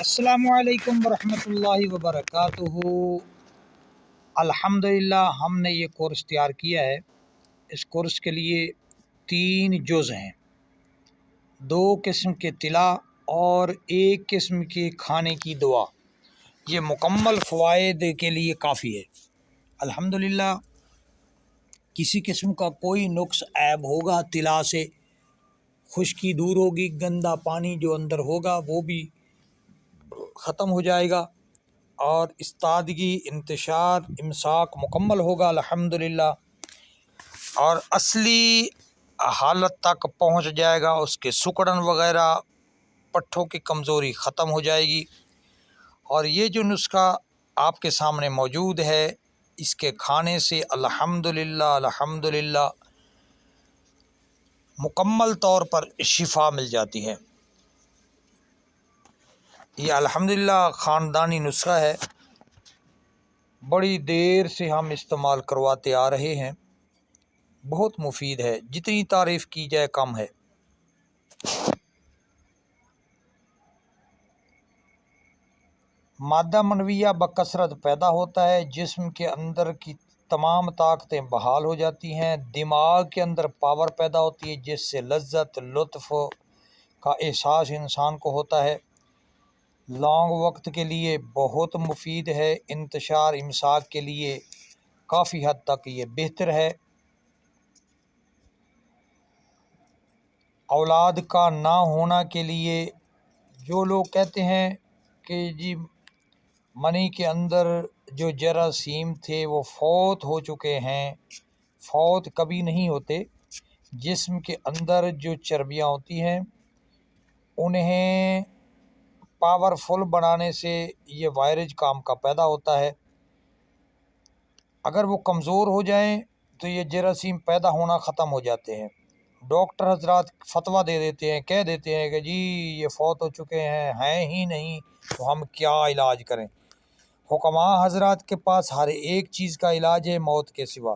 अस्सलामुअलैकुम वरहमतुल्लाहि वबरकातुहू। अल्हम्दुलिल्लाह हमने ये कोर्स तैयार किया है। इस कोर्स के लिए 3 जुज़ हैं, 2 किस्म के तिला और 1 किस्म की खाने की दुआ। ये मुकम्मल फ़वाइद के लिए काफ़ी है। अल्हम्दुलिल्लाह किसी किस्म का कोई नुक्स ऐब होगा तिला से, खुश्की दूर होगी, गंदा पानी जो अंदर होगा वो भी ख़त्म हो जाएगा और इस्तादगी, इंतशार, इमसाक मुकम्मल होगा अल्हम्दुलिल्लाह, और असली हालत तक पहुंच जाएगा। उसके सुकड़न वग़ैरह, पट्ठों की कमज़ोरी ख़त्म हो जाएगी। और ये जो नुस्खा आपके सामने मौजूद है, इसके खाने से अल्हम्दुलिल्लाह अल्हम्दुलिल्लाह मुकम्मल तौर पर शिफा मिल जाती है। ये अल्हम्दुलिल्लाह ख़ानदानी नुस्खा है, बड़ी देर से हम इस्तेमाल करवाते आ रहे हैं, बहुत मुफीद है, जितनी तारीफ़ की जाए कम है। मादा मनविया बकसरत पैदा होता है, जिस्म के अंदर की तमाम ताकतें बहाल हो जाती हैं, दिमाग के अंदर पावर पैदा होती है, जिससे लज्जत लुत्फ़ का एहसास इंसान को होता है। लॉन्ग वक्त के लिए बहुत मुफीद है, इंतशार इमसाक के लिए काफ़ी हद तक ये बेहतर है। औलाद का ना होना के लिए जो लोग कहते हैं कि जी मनी के अंदर जो जरासीम थे वो फौत हो चुके हैं, फौत कभी नहीं होते। जिस्म के अंदर जो चर्बियाँ होती हैं उन्हें पावरफुल बनाने से ये वायरज काम का पैदा होता है। अगर वो कमज़ोर हो जाएं तो ये जरासीम पैदा होना ख़त्म हो जाते हैं। डॉक्टर हजरात फतवा दे देते हैं, कह देते हैं कि जी ये फौत हो चुके हैं ही नहीं, तो हम क्या इलाज करें। हुक्मा हजरात के पास हर एक चीज़ का इलाज है मौत के सिवा।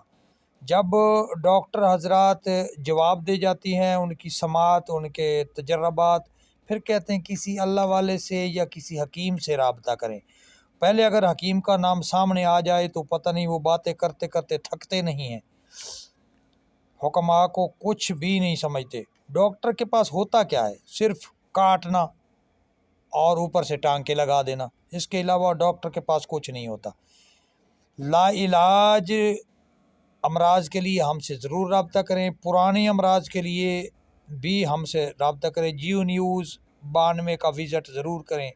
जब डॉक्टर हजरात जवाब दे जाती हैं, उनकी समात, उनके तजर्बात, फिर कहते हैं किसी अल्लाह वाले से या किसी हकीम से राबता करें। पहले अगर हकीम का नाम सामने आ जाए तो पता नहीं वो बातें करते करते थकते नहीं हैं, हुक्मा को कुछ भी नहीं समझते। डॉक्टर के पास होता क्या है, सिर्फ काटना और ऊपर से टांके लगा देना, इसके अलावा डॉक्टर के पास कुछ नहीं होता। लाइलाज अमराज के लिए हमसे ज़रूर रब्ता करें, पुराने अमराज के लिए भी हमसे रब्ता करें। जियो न्यूज़ 92 का विज़िट ज़रूर करें।